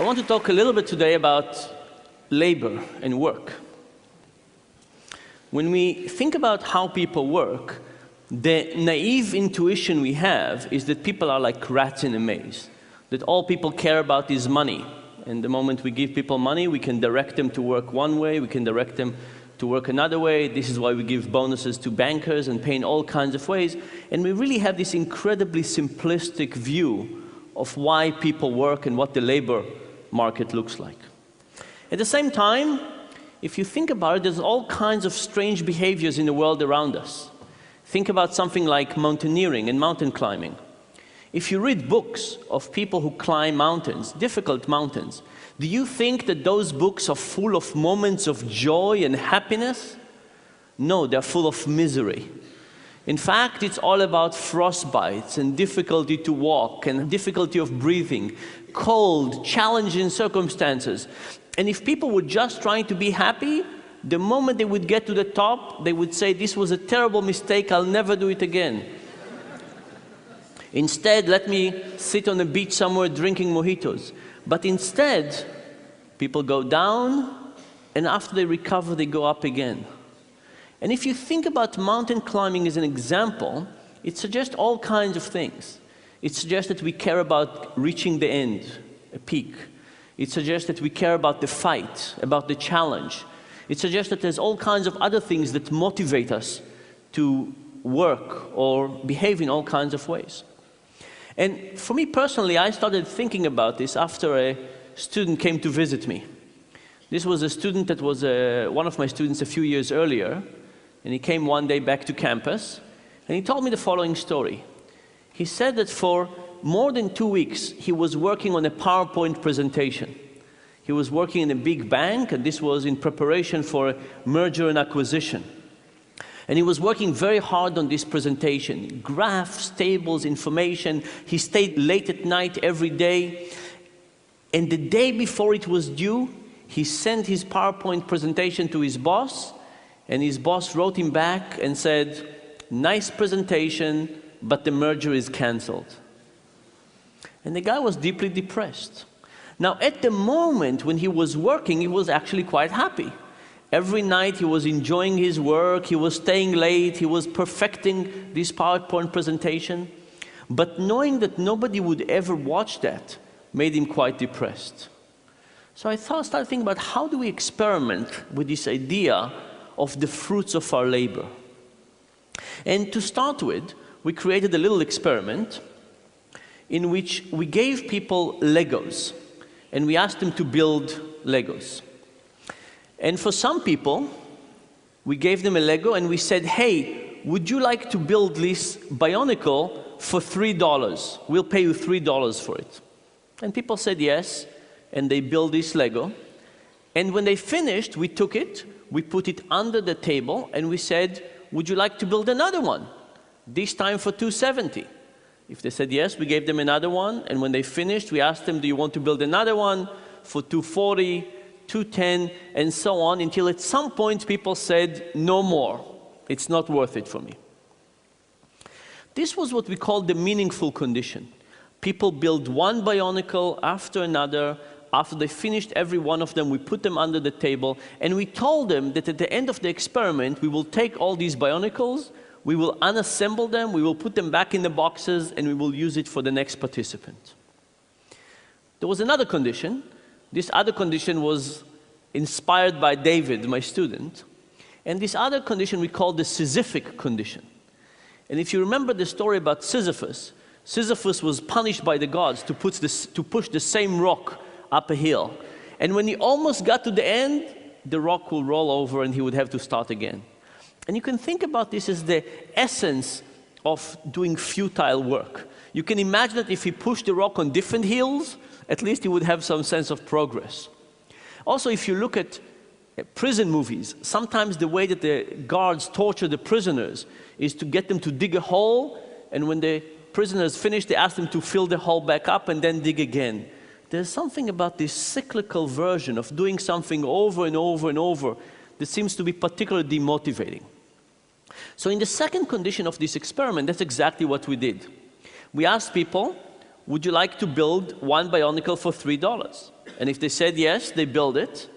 want to talk a little bit today about labor and work. When we think about how people work, the naive intuition we have is that people are like rats in a maze, that all people care about is money. And the moment we give people money, we can direct them to work one way, we can direct them to work another way. This is why we give bonuses to bankers and pay in all kinds of ways. And we really have this incredibly simplistic view of why people work and what the labor market looks like. At the same time, if you think about it, there's all kinds of strange behaviors in the world around us. Think about something like mountaineering and mountain climbing. If you read books of people who climb mountains, difficult mountains, do you think that those books are full of moments of joy and happiness? No, they're full of misery. In fact, it's all about frostbites and difficulty to walk and difficulty of breathing, cold, challenging circumstances. And if people were just trying to be happy, the moment they would get to the top, they would say, this was a terrible mistake, I'll never do it again. Instead, let me sit on a beach somewhere drinking mojitos. But instead, people go down, and after they recover, they go up again. And if you think about mountain climbing as an example, it suggests all kinds of things. It suggests that we care about reaching the end, a peak. It suggests that we care about the fight, about the challenge. It suggests that there's all kinds of other things that motivate us to work or behave in all kinds of ways. And for me personally, I started thinking about this after a student came to visit me. This was a student that was one of my students a few years earlier, and he came one day back to campus, and he told me the following story. He said that for more than 2 weeks, he was working on a PowerPoint presentation. He was working in a big bank, and this was in preparation for a merger and acquisition. And he was working very hard on this presentation. Graphs, tables, information. He stayed late at night every day. And the day before it was due, he sent his PowerPoint presentation to his boss, and his boss wrote him back and said, nice presentation, but the merger is canceled. And the guy was deeply depressed. Now, at the moment when he was working, he was actually quite happy. Every night he was enjoying his work, he was staying late, he was perfecting this PowerPoint presentation. But knowing that nobody would ever watch that made him quite depressed. So I started thinking about how do we experiment with this idea of the fruits of our labor. And to start with, we created a little experiment in which we gave people Legos, and we asked them to build Legos. And for some people, we gave them a Lego and we said, hey, would you like to build this Bionicle for $3? We'll pay you $3 for it. And people said yes, and they built this Lego. And when they finished, we took it, we put it under the table, and we said, would you like to build another one? This time for $270. If they said yes, we gave them another one, and when they finished, we asked them, do you want to build another one for $240, $210, and so on, until at some point people said, no more. It's not worth it for me. This was what we called the meaningful condition. People build one Bionicle after another. After they finished every one of them, we put them under the table, and we told them that at the end of the experiment, we will take all these Bionicles, we will unassemble them, we will put them back in the boxes, and we will use it for the next participant. There was another condition. This other condition was inspired by David, my student. And this other condition we call the Sisyphic condition. And if you remember the story about Sisyphus, Sisyphus was punished by the gods to push the same rock up a hill. And when he almost got to the end, the rock will roll over and he would have to start again. And you can think about this as the essence of doing futile work. You can imagine that if he pushed the rock on different hills, at least he would have some sense of progress. Also, if you look at prison movies, sometimes the way that the guards torture the prisoners is to get them to dig a hole, and when the prisoners finish, they ask them to fill the hole back up and then dig again. There's something about this cyclical version of doing something over and over and over that seems to be particularly demotivating. So in the second condition of this experiment, that's exactly what we did. We asked people, would you like to build one Bionicle for $3? And if they said yes, they build it.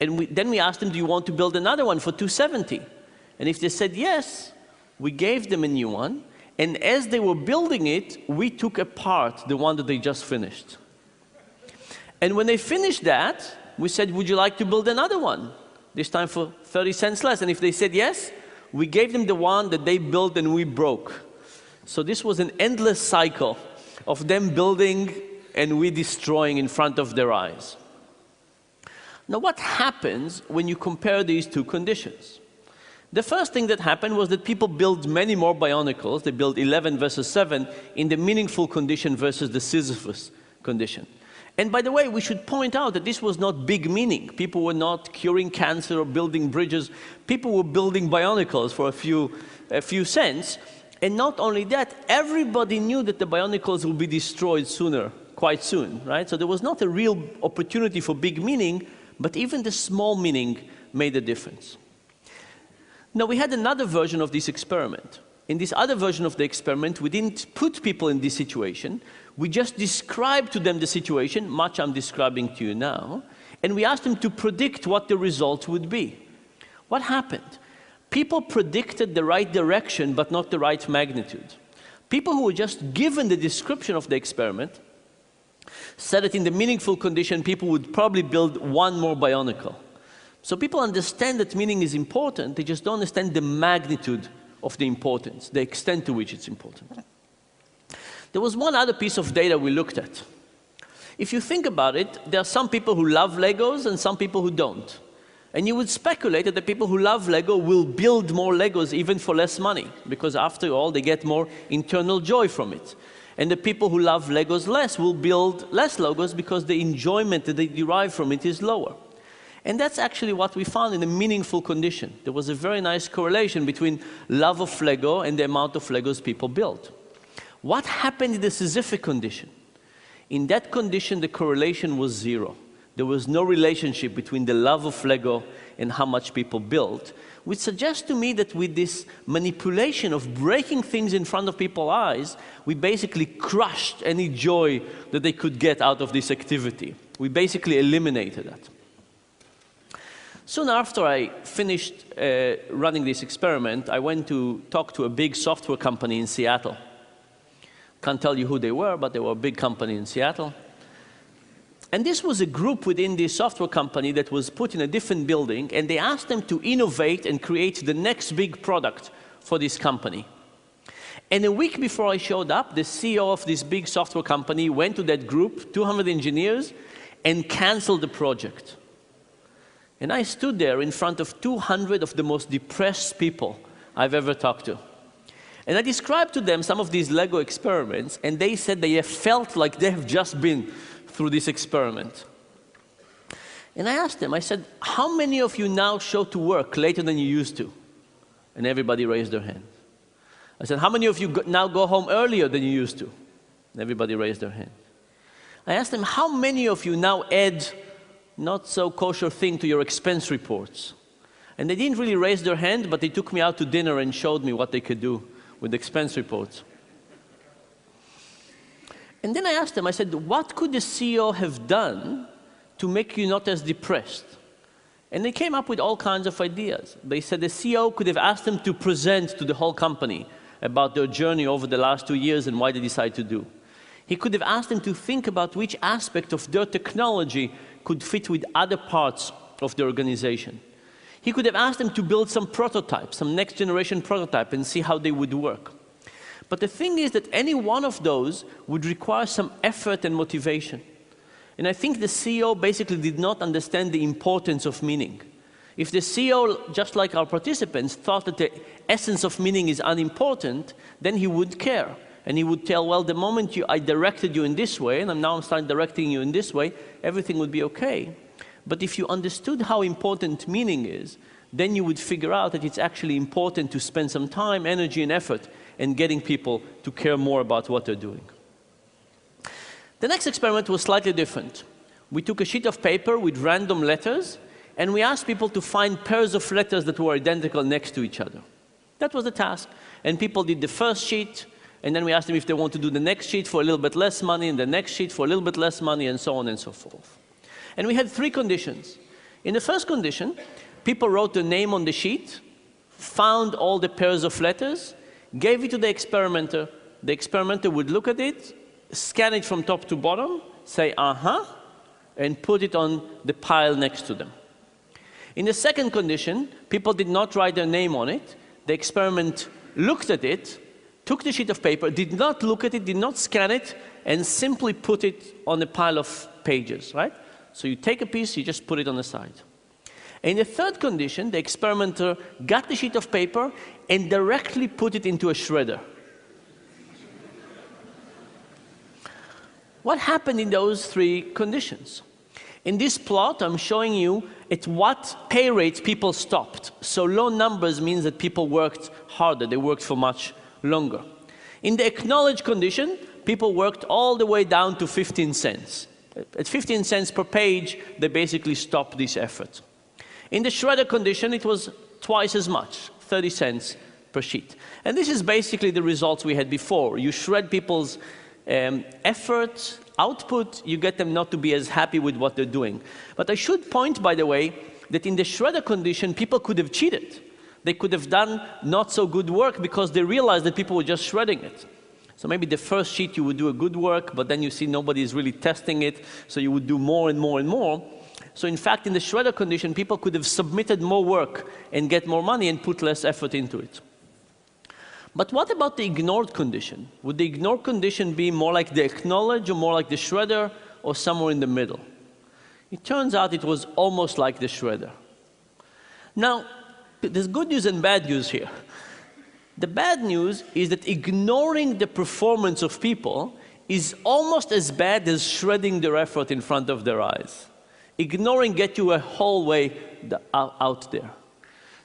And then we asked them, do you want to build another one for $270? And if they said yes, we gave them a new one. And as they were building it, we took apart the one that they just finished. And when they finished that, we said, would you like to build another one? This time for 30 cents less. And if they said yes, we gave them the one that they built and we broke. So this was an endless cycle of them building and we destroying in front of their eyes. Now, what happens when you compare these two conditions? The first thing that happened was that people built many more Bionicles. They built 11 versus 7 in the meaningful condition versus the Sisyphus condition. And by the way, we should point out that this was not big meaning. People were not curing cancer or building bridges. People were building Bionicles for a few cents. And not only that, everybody knew that the Bionicles would be destroyed sooner, quite soon, right? So there was not a real opportunity for big meaning, but even the small meaning made a difference. Now, we had another version of this experiment. In this other version of the experiment, we didn't put people in this situation. We just described to them the situation, much I'm describing to you now, and we asked them to predict what the result would be. What happened? People predicted the right direction, but not the right magnitude. People who were just given the description of the experiment said that in the meaningful condition, people would probably build one more Bionicle. So people understand that meaning is important, they just don't understand the magnitude of the importance, the extent to which it's important. There was one other piece of data we looked at. If you think about it, there are some people who love Legos and some people who don't. And you would speculate that the people who love Lego will build more Legos even for less money, because after all, they get more internal joy from it. And the people who love Legos less will build less Legos because the enjoyment that they derive from it is lower. And that's actually what we found in a meaningful condition. There was a very nice correlation between love of Lego and the amount of Legos people built. What happened in the Sisyphic condition? In that condition, the correlation was zero. There was no relationship between the love of Lego and how much people built, which suggests to me that with this manipulation of breaking things in front of people's eyes, we basically crushed any joy that they could get out of this activity. We basically eliminated that. Soon after I finished running this experiment, I went to talk to a big software company in Seattle. Can't tell you who they were, but they were a big company in Seattle. And this was a group within this software company that was put in a different building, and they asked them to innovate and create the next big product for this company. And a week before I showed up, the CEO of this big software company went to that group, 200 engineers, and canceled the project. And I stood there in front of 200 of the most depressed people I've ever talked to. And I described to them some of these Lego experiments, and they said they have felt like they have just been through this experiment. And I asked them, I said, how many of you now show to work later than you used to? And everybody raised their hand. I said, how many of you now go home earlier than you used to? And everybody raised their hand. I asked them, how many of you now add not so kosher thing to your expense reports? And they didn't really raise their hand, but they took me out to dinner and showed me what they could do with expense reports. And then I asked them, I said, what could the CEO have done to make you not as depressed? And they came up with all kinds of ideas. They said the CEO could have asked them to present to the whole company about their journey over the last 2 years and why they decided to do. He could have asked them to think about which aspect of their technology could fit with other parts of the organization. He could have asked them to build some prototype, some next generation prototype, and see how they would work. But the thing is that any one of those would require some effort and motivation. And I think the CEO basically did not understand the importance of meaning. If the CEO, just like our participants, thought that the essence of meaning is unimportant, then he would care. And he would tell, well, the moment I directed you in this way, and now I'm starting directing you in this way, everything would be okay. But if you understood how important meaning is, then you would figure out that it's actually important to spend some time, energy, and effort in getting people to care more about what they're doing. The next experiment was slightly different. We took a sheet of paper with random letters, and we asked people to find pairs of letters that were identical next to each other. That was the task. And people did the first sheet, And then we ask them if they want to do the next sheet for a little bit less money, and the next sheet for a little bit less money, and so on and so forth. And we had 3 conditions. In the first condition, people wrote their name on the sheet, found all the pairs of letters, gave it to the experimenter. The experimenter would look at it, scan it from top to bottom, say, uh-huh, and put it on the pile next to them. In the second condition, people did not write their name on it. The experiment looked at it, took the sheet of paper, did not look at it, did not scan it, and simply put it on a pile of pages, right? So you take a piece, you just put it on the side. In the third condition, the experimenter got the sheet of paper and directly put it into a shredder. What happened in those 3 conditions? In this plot, I'm showing you at what pay rate people stopped. So low numbers means that people worked harder, they worked for much longer. In the acknowledged condition, people worked all the way down to 15 cents. At 15 cents per page, they basically stopped this effort. In the shredder condition, it was twice as much, 30 cents per sheet. And this is basically the results we had before. You shred people's effort, output, you get them not to be as happy with what they're doing. But I should point, by the way, that in the shredder condition, people could have cheated. They could have done not so good work because they realized that people were just shredding it. So maybe the first sheet you would do a good work, but then you see nobody is really testing it, so you would do more and more and more. So in fact, in the shredder condition, people could have submitted more work and get more money and put less effort into it. But what about the ignored condition? Would the ignored condition be more like the acknowledge or more like the shredder or somewhere in the middle? It turns out it was almost like the shredder. Now, there's good news and bad news here. The bad news is that ignoring the performance of people is almost as bad as shredding their effort in front of their eyes. Ignoring gets you a whole way out there.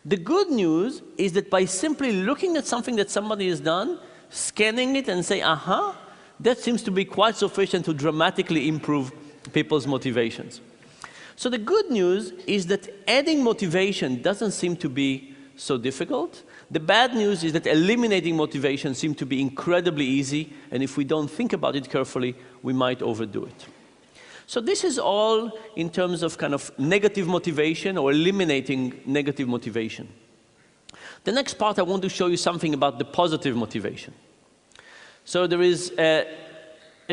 The good news is that by simply looking at something that somebody has done, scanning it and say, aha, that seems to be quite sufficient to dramatically improve people's motivations. So the good news is that adding motivation doesn't seem to be so difficult. The bad news is that eliminating motivation seems to be incredibly easy, and if we don't think about it carefully, we might overdo it. So this is all in terms of kind of negative motivation or eliminating negative motivation. The next part, I want to show you something about the positive motivation. So there is a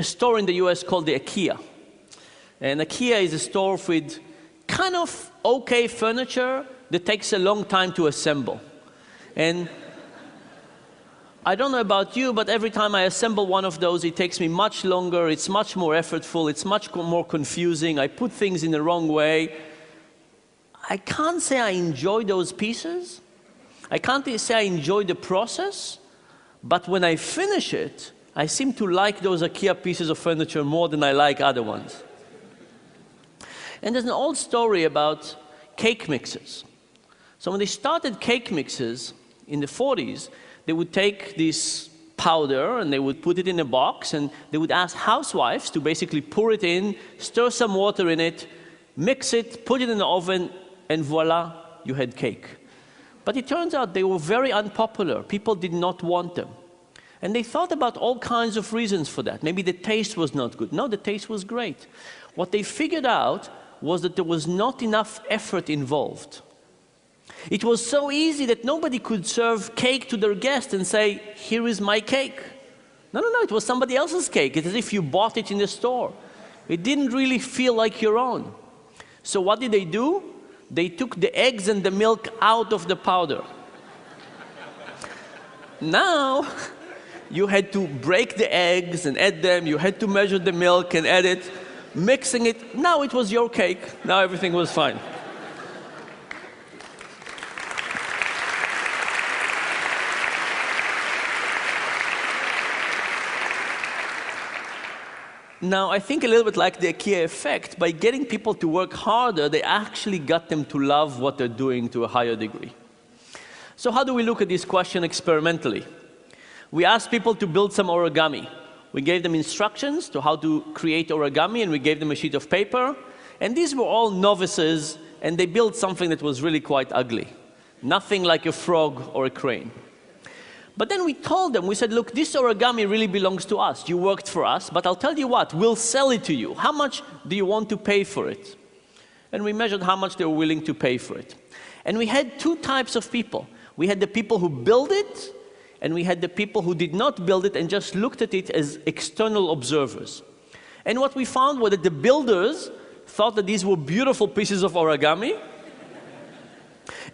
store in the US called the IKEA. And IKEA is a store with kind of okay furniture that takes a long time to assemble. And I don't know about you, but every time I assemble one of those, it takes me much longer, it's much more effortful, it's much more confusing, I put things in the wrong way. I can't say I enjoy those pieces, I can't say I enjoy the process, but when I finish it, I seem to like those IKEA pieces of furniture more than I like other ones. And there's an old story about cake mixers. So when they started cake mixers in the 40s, they would take this powder and they would put it in a box and they would ask housewives to basically pour it in, stir some water in it, mix it, put it in the oven, and voila, you had cake. But it turns out they were very unpopular. People did not want them. And they thought about all kinds of reasons for that. Maybe the taste was not good. No, the taste was great. What they figured out was that there was not enough effort involved. It was so easy that nobody could serve cake to their guest and say, here is my cake. No, it was somebody else's cake. It's as if you bought it in the store. It didn't really feel like your own. So what did they do? They took the eggs and the milk out of the powder. Now, you had to break the eggs and add them. You had to measure the milk and add it, mixing it. Now it was your cake. Now everything was fine. Now, I think a little bit like the IKEA effect, by getting people to work harder, they actually got them to love what they're doing to a higher degree. So how do we look at this question experimentally? We asked people to build some origami. We gave them instructions to how to create origami, and we gave them a sheet of paper. And these were all novices, and they built something that was really quite ugly. Nothing like a frog or a crane. But then we told them, we said, look, this origami really belongs to us. You worked for us, but I'll tell you what, we'll sell it to you. How much do you want to pay for it? And we measured how much they were willing to pay for it. And we had two types of people. We had the people who built it, and we had the people who did not build it and just looked at it as external observers. And what we found was that the builders thought that these were beautiful pieces of origami,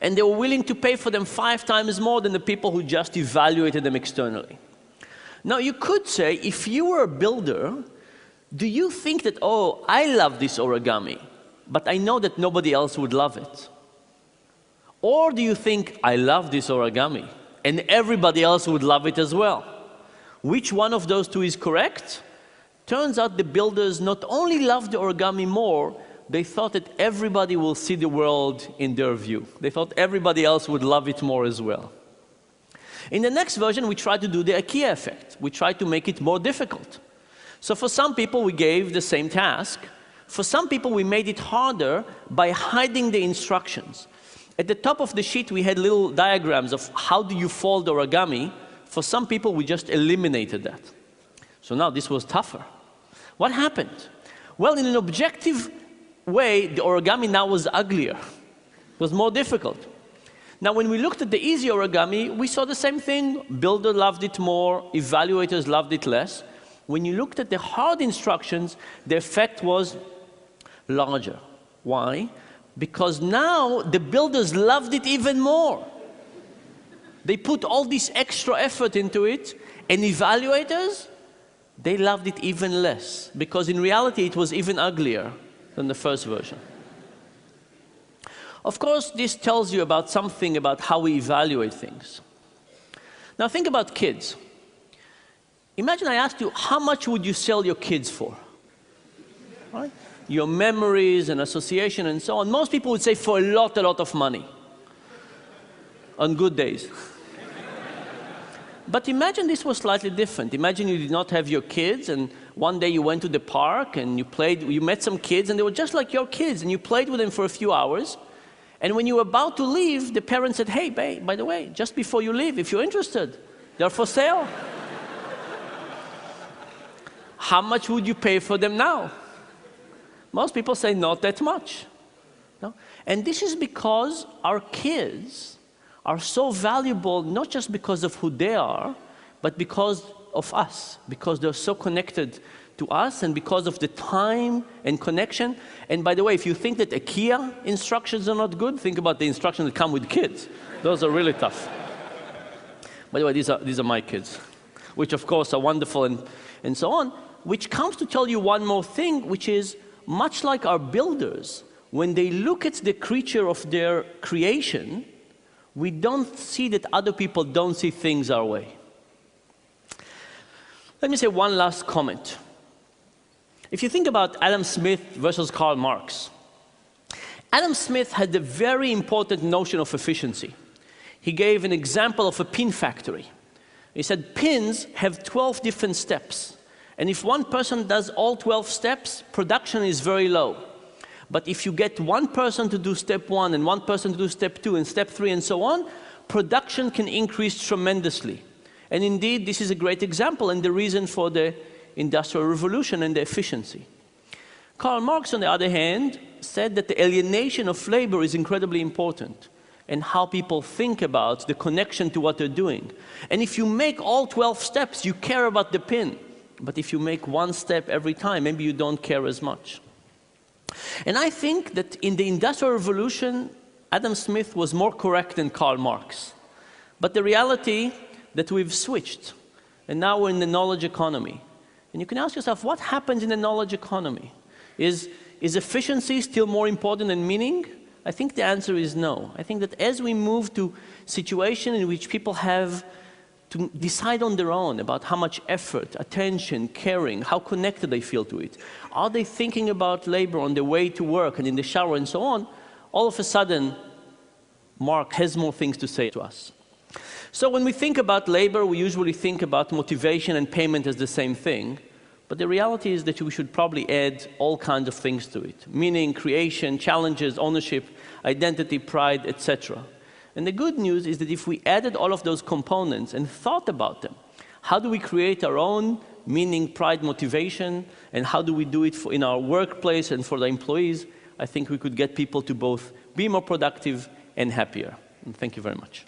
and they were willing to pay for them 5 times more than the people who just evaluated them externally. Now, you could say, if you were a builder, do you think that, oh, I love this origami, but I know that nobody else would love it? Or do you think, I love this origami, and everybody else would love it as well? Which one of those two is correct? Turns out the builders not only loved the origami more, they thought that everybody will see the world in their view. They thought everybody else would love it more as well. In the next version, we tried to do the IKEA effect. We tried to make it more difficult. So for some people, we gave the same task. For some people, we made it harder by hiding the instructions. At the top of the sheet, we had little diagrams of how do you fold origami. For some people, we just eliminated that. So now this was tougher. What happened? Well, in an objective way, the origami now was uglier. It was more difficult. Now, when we looked at the easy origami, we saw the same thing. Builder loved it more, evaluators loved it less. When you looked at the hard instructions, the effect was larger. Why? Because now the builders loved it even more. They put all this extra effort into it, and evaluators, they loved it even less, because in reality it was even uglier than the first version. Of course, this tells you about something about how we evaluate things. Now think about kids. Imagine I asked you, how much would you sell your kids for? Right? Your memories and association and so on. Most people would say for a lot of money. On good days. But imagine this was slightly different. Imagine you did not have your kids, and one day you went to the park and you met some kids, and they were just like your kids, and you played with them for a few hours. And when you were about to leave, the parents said, hey, babe, by the way, just before you leave, if you're interested, they're for sale. How much would you pay for them now? Most people say not that much. No? And this is because our kids are so valuable, not just because of who they are, but because of us, because they're so connected to us, and because of the time and connection. And by the way, if you think that IKEA instructions are not good, think about the instructions that come with kids. Those are really tough. By the way, these are my kids, which of course are wonderful and so on, which comes to tell you one more thing, which is much like our builders, when they look at the creature of their creation, we don't see that other people don't see things our way. Let me say one last comment. If you think about Adam Smith versus Karl Marx, Adam Smith had a very important notion of efficiency. He gave an example of a pin factory. He said pins have 12 different steps. And if one person does all 12 steps, production is very low. But if you get one person to do step 1 and one person to do step 2 and step 3 and so on, production can increase tremendously. And indeed, this is a great example and the reason for the Industrial Revolution and the efficiency. Karl Marx, on the other hand, said that the alienation of labor is incredibly important, and how people think about the connection to what they're doing. And if you make all 12 steps, you care about the pin. But if you make one step every time, maybe you don't care as much. And I think that in the Industrial Revolution, Adam Smith was more correct than Karl Marx. But the reality that we've switched, and now we're in the knowledge economy. And you can ask yourself, what happens in the knowledge economy? Is efficiency still more important than meaning? I think the answer is no. I think that as we move to a situation in which people have to decide on their own about how much effort, attention, caring, how connected they feel to it, are they thinking about labor on their way to work and in the shower and so on, all of a sudden, Mark has more things to say to us. So when we think about labor, we usually think about motivation and payment as the same thing. But the reality is that we should probably add all kinds of things to it, meaning, creation, challenges, ownership, identity, pride, etc. And the good news is that if we added all of those components and thought about them, how do we create our own meaning, pride, motivation, and how do we do it in our workplace and for the employees, I think we could get people to both be more productive and happier. And thank you very much.